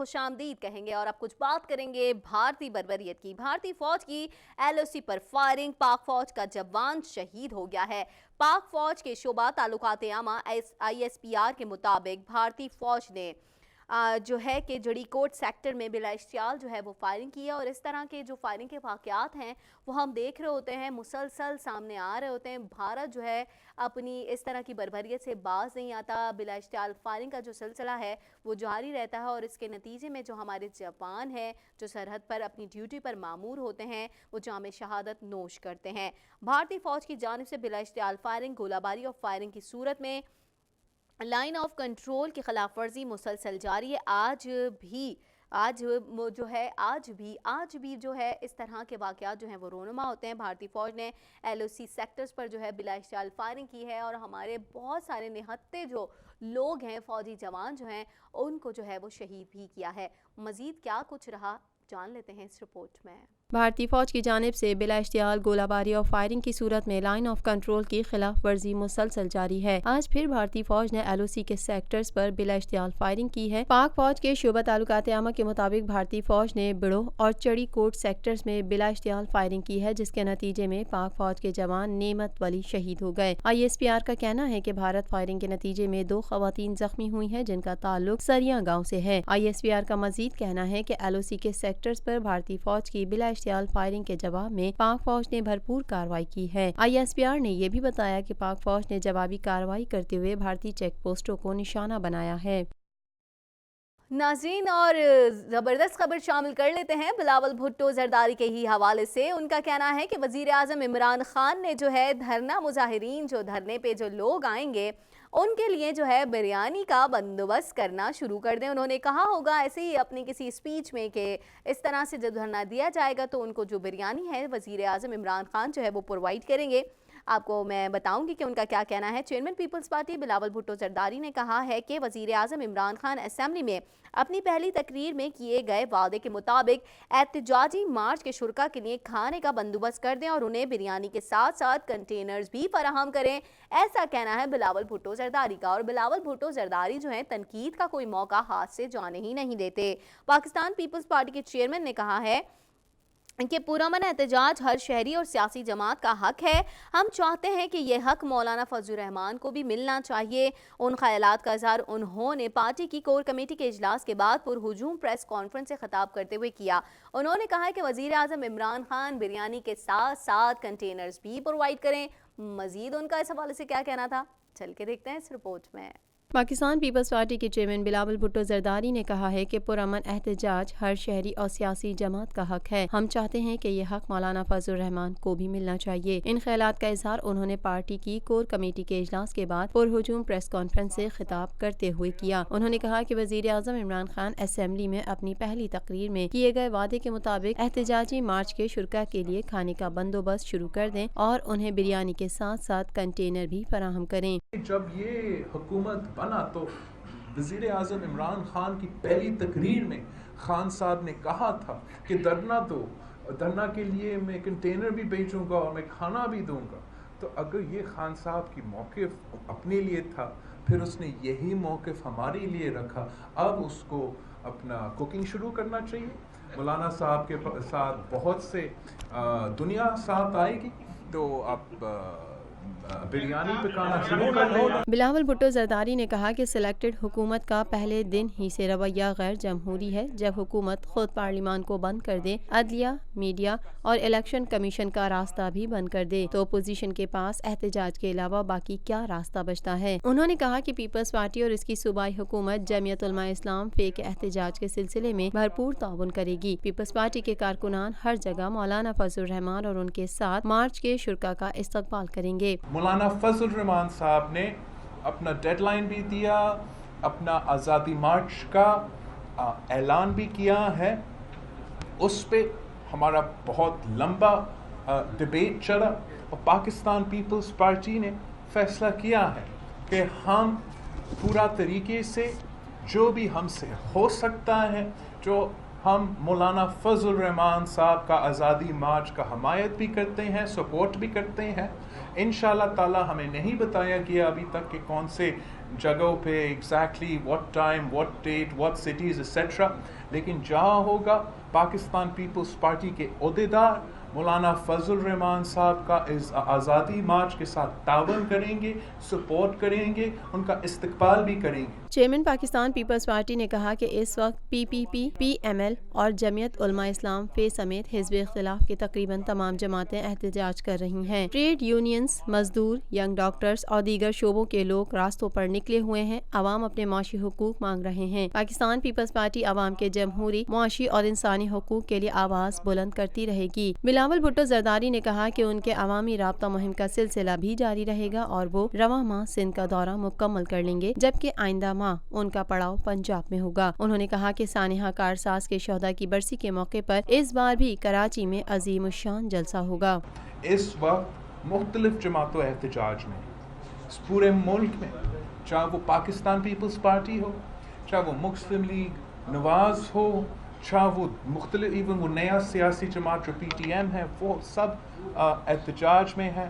خوش آمدید کہیں گے اور اب کچھ بات کریں گے بھارتی بربریت کی۔ بھارتی فوج کی LOC پر فائرنگ، پاک فوج کا جوان شہید ہو گیا ہے۔ پاک فوج کے شعبہ تعلقات عامہ ISPR کے مطابق بھارتی فوج نے جو ہے کہ جڑی کوٹ سیکٹر میں بلا اشتعال جو ہے وہ فائرنگ کی ہے، اور اس طرح کے جو فائرنگ کے واقعات ہیں وہ ہم دیکھ رہے ہوتے ہیں، مسلسل سامنے آ رہے ہوتے ہیں۔ بھارت جو ہے اپنی اس طرح کی بربریت سے باز نہیں آتا، بلا اشتعال فائرنگ کا جو سلسلہ ہے وہ جاری رہتا ہے، اور اس کے نتیجے میں جو ہمارے جوان ہیں جو سرحد پر اپنی ڈیوٹی پر مامور ہوتے ہیں وہ جام شہادت نوش کرتے ہیں۔ بھارتی فوج کی جانب سے بلا اشتعال فائرنگ، گولہ باری اور فائرنگ کی صورت میں لائن آف کنٹرول کی خلاف ورزی مسلسل جاری ہے۔ آج بھی جو ہے اس طرح کے واقعات جو ہیں وہ رونما ہوتے ہیں۔ بھارتی فوج نے LOC سیکٹرز پر جو ہے بلا اشتعال فائرنگ کی ہے، اور ہمارے بہت سارے نہتے جو لوگ ہیں، فوجی جوان جو ہیں، ان کو جو ہے وہ شہید بھی کیا ہے۔ مزید کیا کچھ رہا جان لیتے ہیں اس رپورٹ میں۔ بھارتی فوج کی جانب سے بلا اشتعال گولہ باری اور فائرنگ کی صورت میں لائن آف کنٹرول کی خلاف ورزی مسلسل جاری ہے۔ آج پھر بھارتی فوج نے LOC کے سیکٹرز پر بلا اشتعال فائرنگ کی ہے۔ پاک فوج کے شعبہ تعلقات عامہ کے مطابق بھارتی فوج نے بڑو اور چڑی کوٹ سیکٹرز میں بلا اشتعال فائرنگ کی ہے، جس کے نتیجے میں پاک فوج کے جوان نعمت ولی شہید ہو گئے۔ ISPR کا کہنا ہے کہ بھارت فائرنگ کے نتیجے میں 2 خواتین زخمی ہوئی ہیں، جن کا تعلق سریاں گاؤں سے ہے۔ ISPR کا مزید کہنا ہے کہ LOC کے سیکٹرز پر بھارتی فوج کی بلا اشتعال فائرنگ کے جواب میں پاک فوج نے بھرپور کارروائی کی ہے۔ ISPR نے یہ بھی بتایا کہ پاک فوج نے جوابی کارروائی کرتے ہوئے بھارتی چیک پوسٹوں کو نشانہ بنایا ہے۔ ناظرین، اور زبردست خبر شامل کر لیتے ہیں بلاول بھٹو زرداری کے ہی حوالے سے۔ ان کا کہنا ہے کہ وزیر اعظم عمران خان نے جو ہے دھرنا مظاہرین جو دھرنے پہ جو لوگ آئیں گے ان کے لیے جو ہے بریانی کا بندوبست کرنا شروع کر دیں۔ انہوں نے کہا ہوگا ایسے ہی اپنی کسی اسپیچ میں کہ اس طرح سے جب دھرنا دیا جائے گا تو ان کو جو بریانی ہے وزیر اعظم عمران خان جو ہے وہ پرووائڈ کریں گے۔ آپ کو میں بتاؤں گی کہ ان کا کیا کہنا ہے۔ چیئرمین پیپلز پارٹی بلاول بھٹو زرداری نے کہا ہے کہ وزیر اعظم عمران خان اسمبلی میں اپنی پہلی تقریر میں کیے گئے وعدے کے مطابق احتجاجی مارچ کے شرکاء کے لیے کھانے کا بندوبست کر دیں اور انہیں بریانی کے ساتھ ساتھ کنٹینرز بھی فراہم کریں۔ ایسا کہنا ہے بلاول بھٹو زرداری کا، اور بلاول بھٹو زرداری جو ہیں تنقید کا کوئی موقع ہاتھ سے جانے ہی نہیں دیتے۔ پاکستان پیپلز پارٹی کے چیئرمین نے کہا ہے کہ پرامن احتجاج ہر شہری اور سیاسی جماعت کا حق ہے۔ ہم چاہتے ہیں کہ یہ حق مولانا فضل الرحمان کو بھی ملنا چاہیے۔ ان خیالات کا اظہار انہوں نے پارٹی کی کور کمیٹی کے اجلاس کے بعد پرہجوم پریس کانفرنس سے خطاب کرتے ہوئے کیا۔ انہوں نے کہا کہ وزیر اعظم عمران خان بریانی کے ساتھ ساتھ کنٹینرز بھی پرووائڈ کریں۔ مزید ان کا اس حوالے سے کیا کہنا تھا، چل کے دیکھتے ہیں اس رپورٹ میں۔ پاکستان پیپلز پارٹی کے چیئرمین بلاول بھٹو زرداری نے کہا ہے کہ پرامن احتجاج ہر شہری اور سیاسی جماعت کا حق ہے۔ ہم چاہتے ہیں کہ یہ حق مولانا فضل الرحمان کو بھی ملنا چاہیے۔ ان خیالات کا اظہار انہوں نے پارٹی کی کور کمیٹی کے اجلاس کے بعد پرہجوم پریس کانفرنس سے خطاب کرتے ہوئے کیا۔ انہوں نے کہا کہ وزیر اعظم عمران خان اسمبلی میں اپنی پہلی تقریر میں کیے گئے وعدے کے مطابق احتجاجی مارچ کے شرکاء کے لیے کھانے کا بندوبست شروع کر دیں اور انہیں بریانی کے ساتھ ساتھ کنٹینر بھی فراہم کریں۔ جب یہ حکومت بنا تو وزیر اعظم عمران خان کی پہلی تقریر میں خان صاحب نے کہا تھا کہ دھرنا کے لیے میں کنٹینر بھی بھیجوں گا اور میں کھانا بھی دوں گا۔ تو اگر یہ خان صاحب کی موقف اپنے لیے تھا، پھر اس نے یہی موقف ہمارے لیے رکھا۔ اب اس کو اپنا کوکنگ شروع کرنا چاہیے۔ مولانا صاحب کے ساتھ بہت سے دنیا ساتھ آئے گی تو اب بریانی پکانا شروع کر دیں۔ بلاول بھٹو زرداری نے کہا کہ سلیکٹڈ حکومت کا پہلے دن ہی سے رویہ غیر جمہوری ہے۔ جب حکومت خود پارلیمان کو بند کر دے، عدلیہ، میڈیا اور الیکشن کمیشن کا راستہ بھی بند کر دے، تو اپوزیشن کے پاس احتجاج کے علاوہ باقی کیا راستہ بچتا ہے۔ انہوں نے کہا کہ پیپلز پارٹی اور اس کی صوبائی حکومت جمعیت علماء اسلام فیک احتجاج کے سلسلے میں بھرپور تعاون کرے گی۔ پیپلز پارٹی کے کارکنان ہر جگہ مولانا فضل الرحمان اور ان کے ساتھ مارچ کے شرکاء کا استقبال کریں گے۔ مولانا فضل الرحمان صاحب نے اپنا ڈیڈ لائن بھی دیا، اپنا آزادی مارچ کا اعلان بھی کیا ہے۔ اس پہ ہمارا بہت لمبا ڈیبیٹ چلا اور پاکستان پیپلز پارٹی نے فیصلہ کیا ہے کہ ہم پورا طریقے سے جو بھی ہم سے ہو سکتا ہے، جو ہم مولانا فضل الرحمان صاحب کا آزادی مارچ کا حمایت بھی کرتے ہیں، سپورٹ بھی کرتے ہیں. انشاءاللہ تعالی ہمیں نہیں بتایا گیا ابھی تک کہ کون سے جگہوں پہ exactly what time, what date, what cities etcetera, لیکن جہاں ہوگا پاکستان پیپلز پارٹی کے عہدیدار مولانا فضل الرحمان صاحب کا اس آزادی مارچ کے ساتھ تعاون کریں گے، سپورٹ کریں گے، ان کا استقبال بھی کریں گے. چیئرمین پاکستان پیپلز پارٹی نے کہا کہ اس وقت پی پی پی، پی ایم ایل اور جمعیت علماء اسلام فے سمیت حزب اختلاف کی تقریباً تمام جماعتیں احتجاج کر رہی ہیں. ٹریڈ یونینز، مزدور، ینگ ڈاکٹرز اور دیگر شعبوں کے لوگ راستوں پر نکلے ہوئے ہیں. عوام اپنے معاشی حقوق مانگ رہے ہیں. پاکستان پیپلز پارٹی عوام کے جمہوری، معاشی اور انسانی حقوق کے لیے آواز بلند کرتی رہے گی. بلاول بھٹو زرداری نے کہا کہ ان کے عوامی رابطہ مہم کا سلسلہ بھی جاری رہے گا اور وہ رواں ماہ سندھ کا دورہ مکمل کر لیں گے، جبکہ آئندہ ماہ ان کا پڑاؤ پنجاب میں ہوگا. انہوں نے کہا کہ سانحہ کارساز کے شہداء کی برسی کے موقع پر اس بار بھی کراچی میں عظیم الشان جلسہ ہوگا. اس وقت مختلف جماعتوں احتجاج میں اس پورے ملک میں، چاہے وہ پاکستان پیپلز پارٹی ہو، چاہے وہ مسلم لیگ نواز ہو، چاہے وہ مختلف ایون وہ نیا سیاسی جماعت جو پی ٹی ایم ہے، وہ سب احتجاج میں ہے.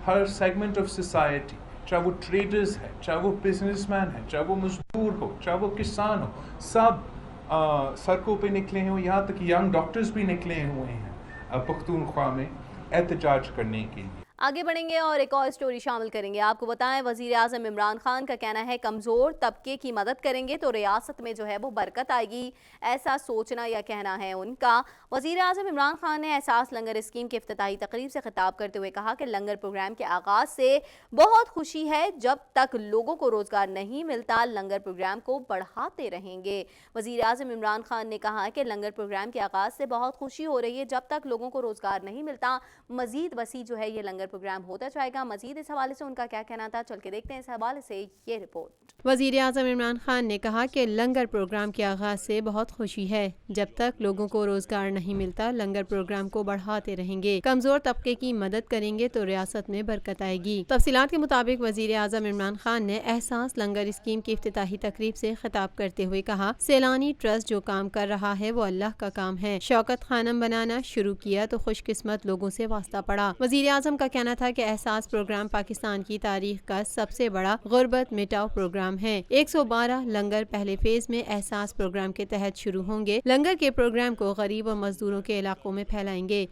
ہر سیگمنٹ آف سوسائٹی، چاہے وہ ٹریڈرز ہے، چاہے وہ بزنس مین ہے، چاہے وہ مزدور ہو، چاہے وہ کسان ہو، سب سڑکوں پہ نکلے ہیں. یہاں تک ینگ ڈاکٹرز بھی نکلے ہوئے ہیں پختونخوا میں احتجاج کرنے کے لیے. آگے بڑھیں گے اور ایک اور سٹوری شامل کریں گے. آپ کو بتائیں وزیر اعظم عمران خان کا کہنا ہے کمزور طبقے کی مدد کریں گے تو ریاست میں جو ہے وہ برکت آئے گی. ایسا سوچنا یا کہنا ہے ان کا. وزیر اعظم عمران خان نے احساس لنگر اسکیم کے افتتاحی تقریب سے خطاب کرتے ہوئے کہا کہ لنگر پروگرام کے آغاز سے بہت خوشی ہے. جب تک لوگوں کو روزگار نہیں ملتا لنگر پروگرام کو بڑھاتے رہیں گے. وزیر اعظم عمران خان نے کہا کہ لنگر پروگرام کے آغاز سے بہت خوشی ہو رہی ہے. جب تک لوگوں کو روزگار نہیں ملتا مزید وسیع جو ہے یہ لنگر پروگرام ہوتا جائے گا. مزید اس حوالے سے ان کا کیا کہنا تھا، چل کے دیکھتے ہیں اس حوالے سے یہ رپورٹ. وزیر اعظم عمران خان نے کہا کہ لنگر پروگرام کے آغاز سے بہت خوشی ہے. جب تک لوگوں کو روزگار نہیں ملتا لنگر پروگرام کو بڑھاتے رہیں گے. کمزور طبقے کی مدد کریں گے تو ریاست میں برکت آئے گی. تفصیلات کے مطابق وزیر اعظم عمران خان نے احساس لنگر اسکیم کی افتتاحی تقریب سے خطاب کرتے ہوئے کہا سیلانی ٹرسٹ جو کام کر رہا ہے وہ اللہ کا کام ہے. شوکت خانم بنانا شروع کیا تو خوش قسمت لوگوں سے واسطہ پڑا. وزیر اعظم کا کہنا تھا کہ احساس پروگرام پاکستان کی تاریخ کا سب سے بڑا غربت مٹاؤ پروگرام ہے. 112 لنگر پہلے فیز میں احساس پروگرام کے تحت شروع ہوں گے. لنگر کے پروگرام کو غریب اور مزدوروں کے علاقوں میں پھیلائیں گے.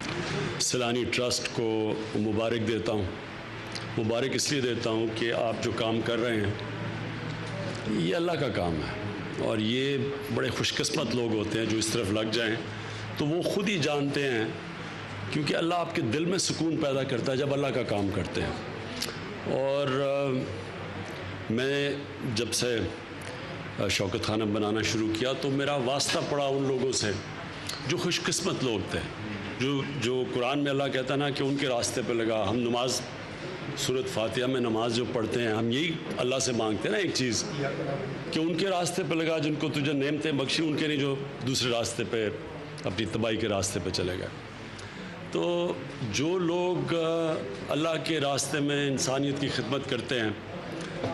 سیلانی ٹرسٹ کو مبارک دیتا ہوں. مبارک اس لیے دیتا ہوں کہ آپ جو کام کر رہے ہیں یہ اللہ کا کام ہے اور یہ بڑے خوش قسمت لوگ ہوتے ہیں جو اس طرف لگ جائیں تو وہ خود ہی جانتے ہیں کیونکہ اللہ آپ کے دل میں سکون پیدا کرتا ہے جب اللہ کا کام کرتے ہیں. اور میں جب سے شوکت خانم بنانا شروع کیا تو میرا واسطہ پڑا ان لوگوں سے جو خوش قسمت لوگ تھے، جو قرآن میں اللہ کہتا ہے نا کہ ان کے راستے پہ لگا. ہم نماز سورۃ فاتحہ میں نماز جو پڑھتے ہیں ہم یہی اللہ سے مانگتے ہیں نا ایک چیز کہ ان کے راستے پہ لگا جن کو تجھے نعمتیں بخشی، ان کے نہیں جو دوسرے راستے پہ اپنی تباہی کے راستے پہ چلے گئے. تو جو لوگ اللہ کے راستے میں انسانیت کی خدمت کرتے ہیں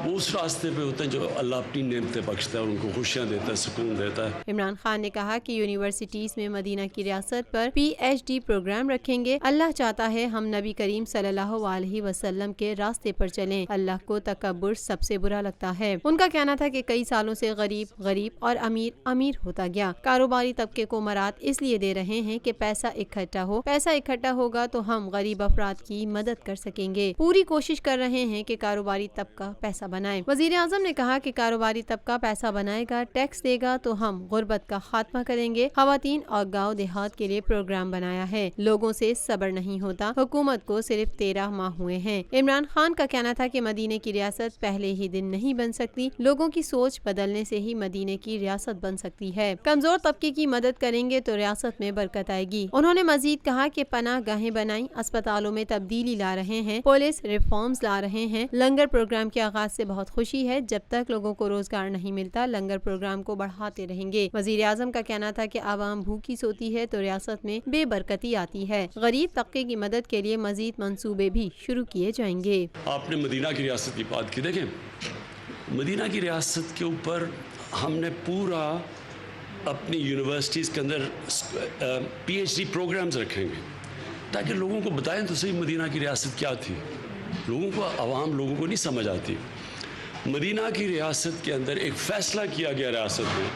وہ اس راستے پہ ہوتے ہیں جو اللہ اپنی نعمتیں بخشتا ہے اور ان کو خوشیاں دیتا ہے، سکون دیتا ہے. عمران خان نے کہا کہ یونیورسٹیز میں مدینہ کی ریاست پر پی ایچ ڈی پروگرام رکھیں گے. اللہ چاہتا ہے ہم نبی کریم صلی اللہ علیہ وسلم کے راستے پر چلیں. اللہ کو تکبر سب سے برا لگتا ہے. ان کا کہنا تھا کہ کئی سالوں سے غریب اور امیر ہوتا گیا. کاروباری طبقے کو مراد اس لیے دے رہے ہیں کہ پیسہ اکٹھا ہوگا تو ہم غریب افراد کی مدد کر سکیں گے. پوری کوشش کر رہے ہیں کہ کاروباری طبقہ پیسہ بنائے. وزیر اعظم نے کہا کہ کاروباری طبقہ پیسہ بنائے گا، ٹیکس دے گا تو ہم غربت کا خاتمہ کریں گے. خواتین اور گاؤں دیہات کے لیے پروگرام بنایا ہے. لوگوں سے صبر نہیں ہوتا. حکومت کو صرف 13 ماہ ہوئے ہیں. عمران خان کا کہنا تھا کہ مدینے کی ریاست پہلے ہی دن نہیں بن سکتی. لوگوں کی سوچ بدلنے سے ہی مدینے کی ریاست بن سکتی ہے. کمزور طبقے کی مدد کریں گے تو ریاست میں برکت آئے گی. انہوں نے مزید کہا کہ پناہ گاہیں بنائی، اسپتالوں میں تبدیلی لا رہے ہیں، پولیس ریفارمز لا رہے ہیں. لنگر پروگرام کے آغاز سے بہت خوشی ہے. جب تک لوگوں کو روزگار نہیں ملتا لنگر پروگرام کو بڑھاتے رہیں گے. وزیر اعظم کا کہنا تھا کہ عوام بھوکی سوتی ہے تو ریاست میں بے برکتی آتی ہے. غریب طبقے کی مدد کے لیے مزید منصوبے بھی شروع کیے جائیں گے. آپ نے مدینہ کی ریاست کی بات کی. دیکھیں مدینہ کی ریاست کے اوپر ہم نے پورا अपनी यूनिवर्सिटीज़ के अंदर PhD प्रोग्राम्स रखेंगे ताकि लोगों को बताएं तो सही मदीना की रियासत क्या थी। लोगों को, आवाम लोगों को नहीं समझ आती। मदीना की रियासत के अंदर एक फ़ैसला किया गया रियासत में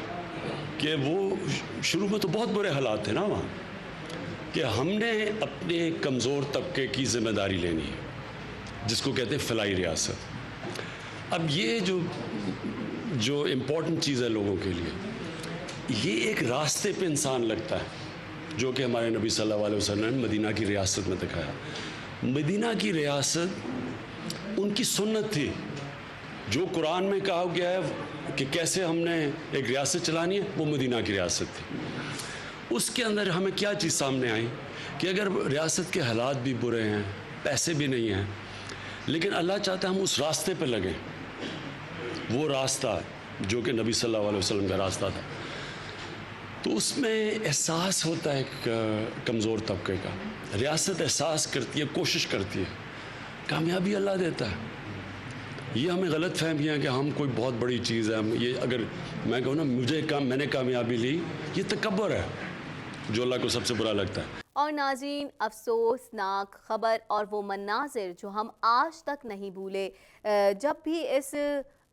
कि वो शुरू में तो बहुत बुरे हालात थे ना वहाँ, कि हमने अपने कमज़ोर तबके की ज़िम्मेदारी लेनी है, जिसको कहते हैं फलाई रियासत। अब ये जो इम्पोर्टेंट चीज़ है लोगों के लिए, ये एक रास्ते पे इंसान लगता है जो कि हमारे नबी सल्लल्लाहु अलैहि वसल्लम ने मदीना की रियासत में दिखाया। मदीना की रियासत उनकी सुन्नत थी, जो कुरान में कहा गया है कि कैसे हमने एक रियासत चलानी है, वो मदीना की रियासत थी। उसके अंदर हमें क्या चीज़ सामने आई कि अगर रियासत के हालात भी बुरे हैं, पैसे भी नहीं हैं, लेकिन अल्लाह चाहता है हम उस रास्ते पर लगें, वो रास्ता जो कि नबी सल्लल्लाहु अलैहि वसल्लम का रास्ता था। तो उसमें एहसास होता है एक कमज़ोर तबके का, रियासत एहसास करती है, कोशिश करती है, कामयाबी अल्लाह देता है। ये हमें गलत फहमियाँ हैं कि हम कोई बहुत बड़ी चीज़ है, हम ये, अगर मैं कहूँ ना मैंने कामयाबी ली, ये तकब्बुर है जो अल्लाह को सबसे बुरा लगता है। और नाज़रीन, अफसोसनाक खबर और वो मनाजिर जो हम आज तक नहीं भूले। जब भी इस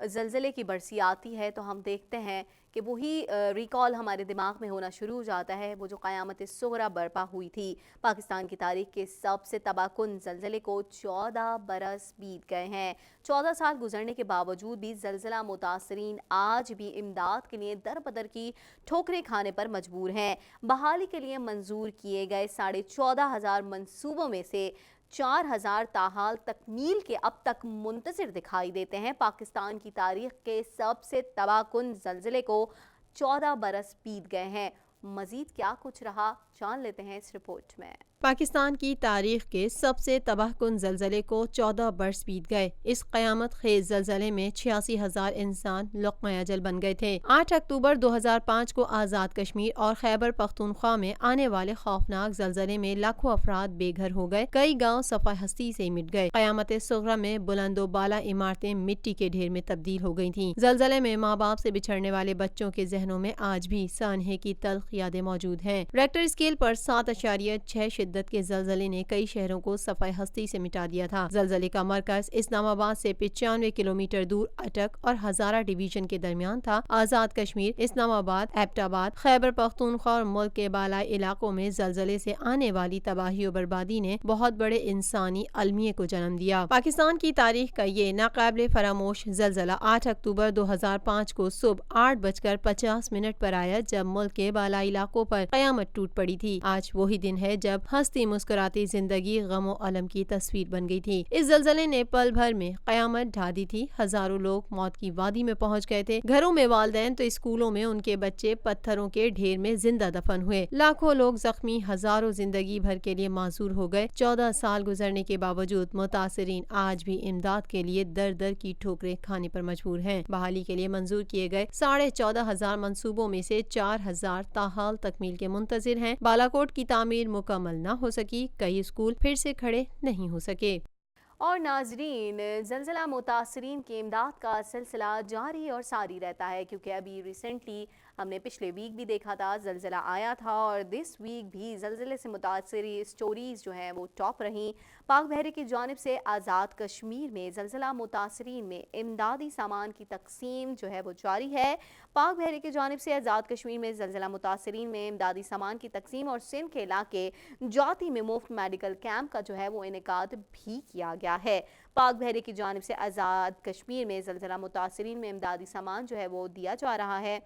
ज़लज़ले की बरसी आती है तो हम देखते हैं कि वही रिकॉल हमारे दिमाग में होना शुरू हो जाता है, वो जो क़यामत सुग़रा बर्पा हुई थी। पाकिस्तान की तारीख़ के सबसे तबाहकुन ज़लज़ले को 14 बरस बीत गए हैं। 14 साल गुजरने के बावजूद भी ज़लज़ला मुतासरीन आज भी इमदाद के लिए दर बदर की ठोकरें खाने पर मजबूर हैं। बहाली के लिए मंजूर किए गए 14,500 मंसूबों में से 4,000 ताहाल तकमील के अब तक मुंतज़िर दिखाई देते हैं। पाकिस्तान की तारीख़ के सबसे तबाहकुन ज़लज़ले को 14 बरस बीत गए हैं। मज़ीद क्या कुछ रहा, जान लेते हैं इस रिपोर्ट में। पाकिस्तान की तारीख के सबसे तबाहकुन ज़लज़ले को 14 बरस बीत गए। इस क़यामत खेज़ ज़लज़ले में 86,000 इंसान लुक़्मा अजल बन गए थे। 8 अक्टूबर 2005 को आज़ाद कश्मीर और खैबर पख्तूनख्वा में आने वाले खौफनाक ज़लज़ले में लाखों अफराद बेघर हो गए, कई गाँव सफ़ा हस्ती से मिट गए। क़यामत सुग़रा में बुलंदो बाला इमारतें मिट्टी के ढेर में तब्दील हो गई थीं। ज़लज़ले में माँ बाप से बिछड़ने वाले बच्चों के जहनों में आज भी सानहे की तल्ख़ यादें मौजूद हैं। रेक्टर स्केल पर 7.6 शिद्दत के ज़लज़ले ने कई शहरों को सफ़ाई हस्ती से मिटा दिया था। ज़लज़ले का मरकज़ इस्लामाबाद से 95 किलोमीटर दूर अटक और हज़ारा डिवीजन के दरमियान था। आज़ाद कश्मीर, इस्लामाबाद, एबटाबाद, खैबर पख्तूनख्वा और मुल्क के बालाई इलाकों में ज़लज़ले से आने वाली तबाही और बर्बादी ने बहुत बड़े इंसानी अलमिये को जन्म दिया। पाकिस्तान की तारीख का ये नाकाबिले फरामोश ज़लज़ला 8 अक्टूबर 2005 को सुबह 8:50 पर आया, जब मुल्क के बालाई इलाकों पर क़यामत टूट पड़ी थी। आज वही दिन है जब हंसती मुस्कुराती जिंदगी गम और अलम की तस्वीर बन गई थी। इस ज़लज़ले ने पल भर में क़यामत ढा दी थी। हजारों लोग मौत की वादी में पहुंच गए थे। घरों में वालिदैन तो स्कूलों में उनके बच्चे पत्थरों के ढेर में जिंदा दफन हुए। लाखों लोग जख्मी, हजारों जिंदगी भर के लिए माजूर हो गए। 14 साल गुजरने के बावजूद मुतासिरीन आज भी इमदाद के लिए दर दर की ठोकरें खाने पर मजबूर हैं। बहाली के लिए मंजूर किए गए 14,500 मंसूबों में से 4,000 ताहाल तकमील के मुंतज़िर हैं। बालाकोट की तामीर मुकम्मल न हो सकी, कई स्कूल फिर से खड़े नहीं हो सके। और नाजरीन, ज़लज़ला मुतासरीन की इमदाद का सिलसिला जारी और सारी रहता है, क्योंकि अभी रिसेंटली हमने पिछले वीक भी देखा था, ज़लज़ला आया था और दिस वीक भी ज़लज़ले से मुतासरी स्टोरीज़ जो हैं वो टॉप रहीं। पाक बहरे की जानिब से आज़ाद कश्मीर में ज़लज़ला मुतासरीन में इमदादी सामान की तकसीम जो है वो जारी है। पाक बहरे की जानिब से आज़ाद कश्मीर में ज़लज़ला मुतासरीन में इमदादी सामान की तकसीम और सिंध के इलाके जाती में मुफ्त मेडिकल कैंप का जो है वो इनेकाद भी किया गया है। पाक बहरे की जानिब से आज़ाद कश्मीर में ज़लज़ला मुतासरीन में इमदादी सामान जो है वो दिया जा रहा है।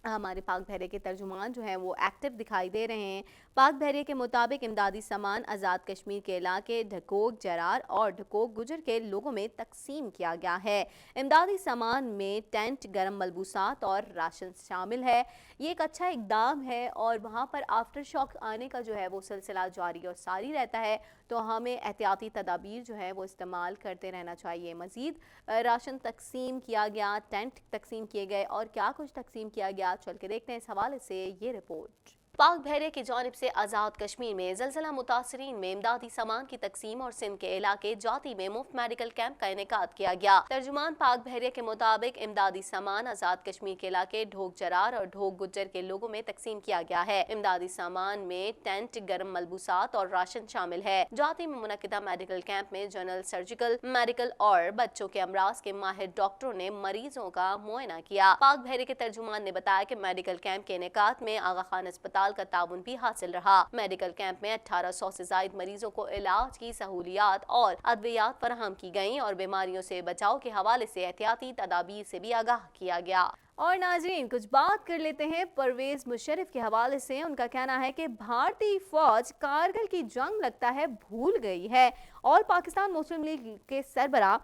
हमारे पाक बहरे के तर्जुमान जो हैं वो एक्टिव दिखाई दे रहे हैं। पाक बहरे के मुताबिक इमदादी सामान आज़ाद कश्मीर के इलाके ढकोक, जरार और ढकोक गुजर के लोगों में तकसीम किया गया है। इमदादी सामान में टेंट, गर्म मलबूसात और राशन शामिल है। ये एक अच्छा इकदाम है और वहाँ पर आफ्टर शॉक आने का जो है वो सिलसिला जारी और सारी रहता है, तो हमें एहतियाती तदाबीर जो है वो इस्तेमाल करते रहना चाहिए। मज़ीद राशन तकसीम किया गया, टेंट तकसीम किए गए और क्या कुछ तकसीम किया गया, चल के देखते हैं इस हवाले से ये रिपोर्ट। पाक बहरे की जानिब से आज़ाद कश्मीर में ज़लज़ला मुतासरीन में इमदादी सामान की तकसीम और सिंध के इलाके जाती में मुफ्त मेडिकल कैंप का इनेकाद किया गया। तर्जुमान पाक बहरे के मुताबिक इमदादी सामान आज़ाद कश्मीर के इलाके ढोक जरार और ढोक गुज्जर के लोगों में तकसीम किया गया है। इमदादी सामान में टेंट, गर्म मलबूसात और राशन शामिल है। जाती में मुनक्किदा मेडिकल कैंप में जनरल सर्जिकल, मेडिकल और बच्चों के अमराज के माहिर डॉक्टरों ने मरीजों का मुआयना किया। पाक बहरे के तर्जुमान ने बताया कि मेडिकल कैंप के इनेकाद में आगा खान अस्पताल का ताउन भी हासिल रहा। मेडिकल कैंप में 1800 से ज्यादा मरीजों को इलाज की सहूलियात और अद्वियात फराहम की गयी और बीमारियों से बचाव के हवाले से एहतियाती तदाबीर से भी आगाह किया गया। और नाज़रीन, कुछ बात कर लेते हैं परवेज मुशर्रफ के हवाले से। उनका कहना है कि भारतीय फौज कारगिल की जंग लगता है भूल गई है। और पाकिस्तान मुस्लिम लीग के सरबराह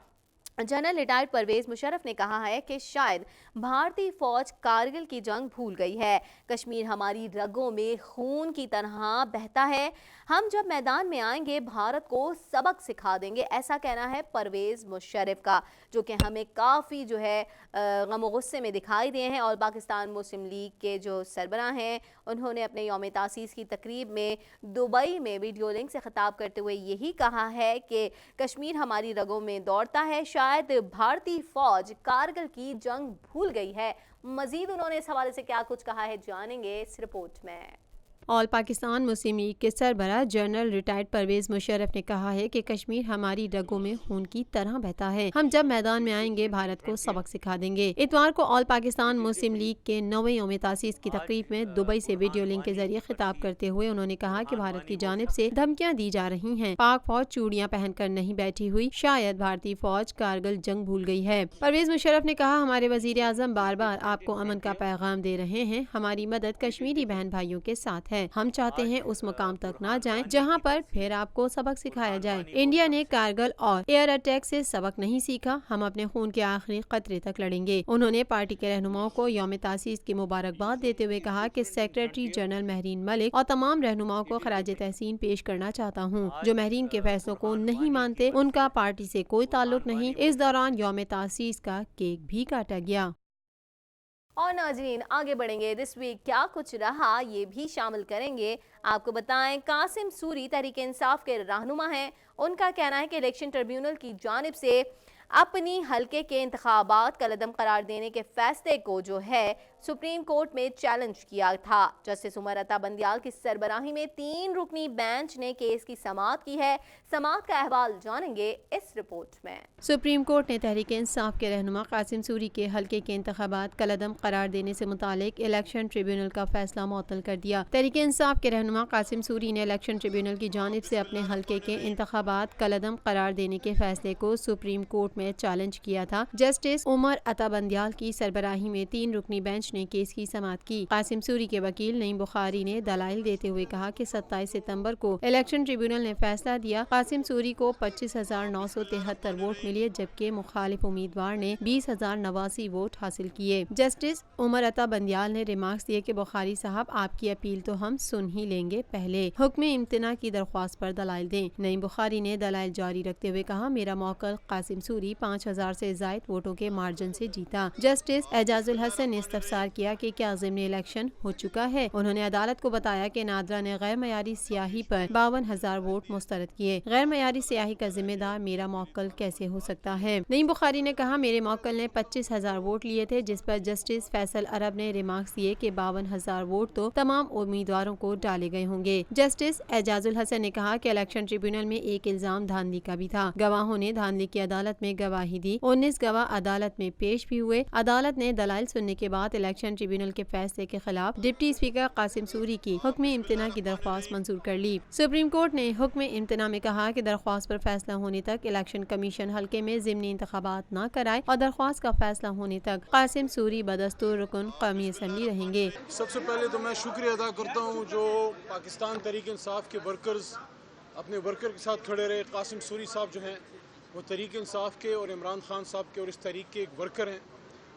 जनरल रिटायर्ड परवेज मुशर्रफ ने कहा है कि शायद भारतीय फौज कारगिल की जंग भूल गई है। कश्मीर हमारी रगों में खून की तरह बहता है। हम जब मैदान में आएंगे भारत को सबक सिखा देंगे, ऐसा कहना है परवेज मुशर्रफ का, जो कि हमें काफ़ी जो है गम गुस्से में दिखाई दिए हैं। और पाकिस्तान मुस्लिम लीग के जो सरबराह हैं, उन्होंने अपने यौम तासीस की तकरीब में दुबई में वीडियो लिंक से खिताब करते हुए यही कहा है कि कश्मीर हमारी रगों में दौड़ता है, शायद भारतीय फौज कारगिल की जंग भूल गई है। मजीद उन्होंने इस हवाले से क्या कुछ कहा है, जानेंगे इस रिपोर्ट में। ऑल पाकिस्तान मुस्लिम लीग के सरबराह जनरल रिटायर्ड परवेज मुशर्रफ ने कहा है कि कश्मीर हमारी रगों में खून की तरह बहता है। हम जब मैदान में आएंगे भारत को सबक सिखा देंगे। इतवार को ऑल पाकिस्तान मुस्लिम लीग के 9वें यौम तासीस की तकरीब में दुबई से वीडियो लिंक के जरिए खिताब करते हुए उन्होंने कहा कि भारत की जानिब से धमकियां दी जा रही हैं। पाक फौज चूड़ियां पहनकर नहीं बैठी हुई, शायद भारतीय फौज कारगिल जंग भूल गई है। परवेज मुशर्रफ ने कहा, हमारे वजीर आजम बार बार आपको अमन का पैगाम दे रहे हैं। हमारी मदद कश्मीरी बहन भाइयों के साथ है। हम चाहते हैं उस मुकाम तक ना जाएं जहां पर फिर आपको सबक सिखाया जाए। इंडिया ने कारगिल और एयर अटैक से सबक नहीं सीखा। हम अपने खून के आखिरी कतरे तक लड़ेंगे। उन्होंने पार्टी के रहनुमाओं को यौम तासीस की मुबारकबाद देते हुए कहा कि सेक्रेटरी जनरल महरीन मलिक और तमाम रहनुमाओं को खराज तहसीन पेश करना चाहता हूँ। जो महरीन के फैसलों को नहीं मानते उनका पार्टी से कोई ताल्लुक नहीं। इस दौरान यौम तासीस का केक भी काटा गया। और नाज़रीन, आगे बढ़ेंगे। दिस वीक क्या कुछ रहा ये भी शामिल करेंगे। आपको बताएं, कासिम सूरी तहरीक इंसाफ के रहनुमा हैं। उनका कहना है कि इलेक्शन ट्रिब्यूनल की जानिब से अपनी हल्के के इंतखाबात कलअदम करार देने के फैसले को जो है सुप्रीम कोर्ट में चैलेंज किया था। जस्टिस उमर अता बंदियाल की सरबराही में 3 रुकनी बेंच ने केस की समाअत की है। समाअत का अहवाल जानेंगे इस रिपोर्ट में। सुप्रीम कोर्ट ने तहरीक इंसाफ के रहनुमा कासिम सूरी के हल्के के इंतखाबात कलअदम करार देने से मुतालिक इलेक्शन ट्रिब्यूनल का फैसला मुअत्तल कर दिया। तहरीक इंसाफ के रहनुमा कासिम सूरी ने इलेक्शन ट्रिब्यूनल की जानिब से अपने हल्के के इंतखाबात कलअदम करार देने के फैसले को सुप्रीम कोर्ट में चैलेंज किया था। जस्टिस उमर अता बंदियाल की सरबराही में 3 रुकनी बेंच ने केस की समाअत की। कासिम सूरी के वकील नईम बुखारी ने दलाइल देते हुए कहा कि 27 सितंबर को इलेक्शन ट्रिब्यूनल ने फैसला दिया। कासिम सूरी को 25,973 वोट मिले, जबकि मुखालिफ उम्मीदवार ने 20,089 वोट हासिल किए। जस्टिस उमर अता बंदियाल ने रिमार्क्स दिए कि बुखारी साहब, आपकी अपील तो हम सुन ही लेंगे, पहले हुक्म इम्तना की दरख्वास्त पर दलाइल दें। नईम बुखारी ने दलाइल जारी रखते हुए कहा, मेरा मौकल कासिम सूरी 5,000 से ज्यादा वोटों के मार्जिन से जीता। जस्टिस एजाजुल हसन ने इस्तफसार किया कि क्या ज़िम्नी इलेक्शन हो चुका है। उन्होंने अदालत को बताया कि नादरा ने गैर मयारी सियाही पर 52,000 वोट मुस्तरद किए। गैर मयारी सियाही का जिम्मेदार मेरा मौकल कैसे हो सकता है। नईम बुखारी ने कहा, मेरे मौकल ने 25,000 वोट लिए थे, जिस पर जस्टिस फैसल अरब ने रिमार्क्स दिए कि 52,000 वोट तो तमाम उम्मीदवारों को डाले गए होंगे। जस्टिस एजाजुल हसन ने कहा कि इलेक्शन ट्रिब्यूनल में एक इल्जाम धांधली का भी था। गवाहों ने धांधली की अदालत में गवाही दी। 19 गवाह अदालत में पेश भी हुए। अदालत ने दलाइल सुनने के बाद इलेक्शन ट्रिब्यूनल के फैसले के खिलाफ डिप्टी स्पीकर कासिम सूरी की हुक्म इम्तना की दरख्वास्त मंजूर कर ली। सुप्रीम कोर्ट ने हुक्म इम्तना में कहा कि दरख्वास्त पर फैसला होने तक इलेक्शन कमीशन हल्के में ज़िमनी इंतखाबात न कराए और दरख्वास्त का फैसला होने तक कासिम सूरी बदस्तूर रुकन कौमी असम्बली रहेंगे। सबसे पहले तो मैं शुक्रिया अदा करता हूँ जो पाकिस्तान तहरीक इंसाफ के वर्कर्स अपने वर्कर के साथ खड़े रहे। कासिम सूरी साहब जो हैं वो तहरीक इंसाफ के और इमरान खान साहब के और इस तहरीक के एक वर्कर हैं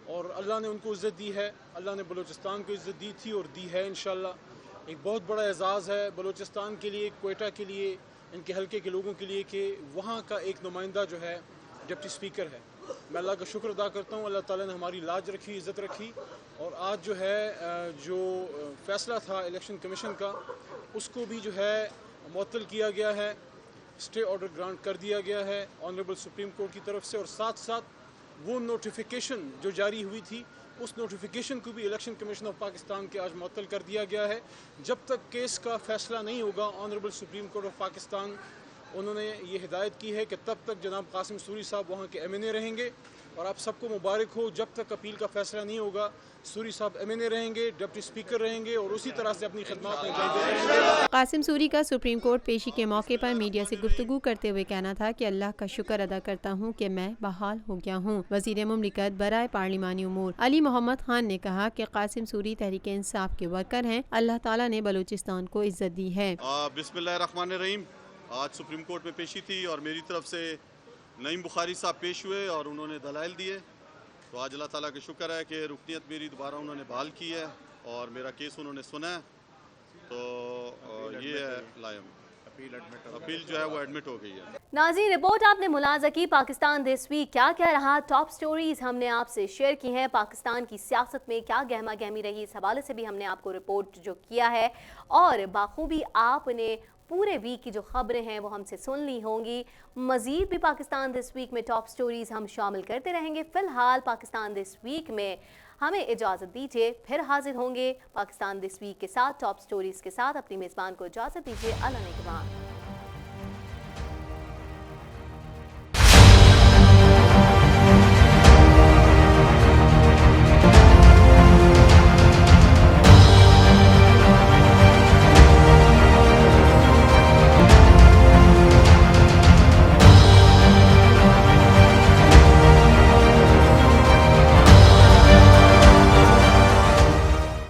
और अल्लाह ने उनको इज़्ज़त दी है। अल्लाह ने बलूचिस्तान को इज़्ज़त दी थी और दी है इंशाअल्लाह। एक बहुत बड़ा एजाज़ है बलूचिस्तान के लिए, क्वेटा के लिए, इनके हल्के के लोगों के लिए कि वहाँ का एक नुमाइंदा जो है डिप्टी स्पीकर है। मैं अल्लाह का शुक्र अदा करता हूँ, अल्लाह ताला ने हमारी लाज रखी, इज़्ज़त रखी, और आज जो है जो फ़ैसला था इलेक्शन कमीशन का उसको भी जो है मुअत्तल किया गया है, स्टे ऑर्डर ग्रांट कर दिया गया है ऑनरेबल सुप्रीम कोर्ट की तरफ से, और साथ साथ वो नोटिफिकेशन जो जारी हुई थी उस नोटिफिकेशन को भी इलेक्शन कमीशन ऑफ पाकिस्तान के आज मुअत्तल कर दिया गया है। जब तक केस का फ़ैसला नहीं होगा honourable supreme court of Pakistan, उन्होंने ये हिदायत की है कि तब तक जनाब कासिम सूरी साहब वहाँ के MNA रहेंगे, और आप सबको मुबारक हो, जब तक अपील का फ़ैसला नहीं होगा सूरी साहब MNA रहेंगे, डिप्टी स्पीकर रहेंगे, और उसी तरह से अपनी खिदमत अंजाम देते रहेंगे। कासिम सूरी का सुप्रीम कोर्ट पेशी के मौके पर मीडिया से गुफ्तगू करते हुए कहना था कि अल्लाह का शुक्र अदा करता हूँ कि मैं बहाल हो गया हूँ। वज़ीर मुमलिकत बराए पार्लिमानी उमूर अली मोहम्मद खान ने कहा कि कासिम सूरी तहरीक इंसाफ के वर्कर हैं, अल्लाह ताला ने बलूचिस्तान को इज्जत दी है। बिस्मिल्लाहिर्रहमानिर्रहीम। आज सुप्रीम कोर्ट में पेशी थी और मेरी तरफ से नईम बुखारी साहब पेश हुए और उन्होंने दलाइल दिए, तो आज अल्लाह ताला का शुक्र है कि रुकनियत मेरी दोबारा उन्होंने बहाल की है और मेरा केस उन्होंने सुना है, तो ये है लायम अपील जो है वो एडमिट हो गई है। नाज़रीन, रिपोर्ट आपने मुलाजा की पाकिस्तान दिस वीक क्या क्या रहा, टॉप स्टोरीज हमने आपसे शेयर की हैं, पाकिस्तान की सियासत में क्या गहमा गहमी रही, इस हवाले से भी हमने आपको रिपोर्ट जो किया है, और बाखूबी आपने पूरे वीक की जो खबरें हैं वो हमसे सुन ली होंगी। मज़ीद भी पाकिस्तान दिस वीक में टॉप स्टोरीज हम शामिल करते रहेंगे। फ़िलहाल पाकिस्तान दिस वीक में हमें इजाज़त दीजिए, फिर हाजिर होंगे पाकिस्तान दिस वीक के साथ, टॉप स्टोरीज के साथ। अपनी मेज़बान को इजाज़त दीजिए। अल्लाह ने के बाद।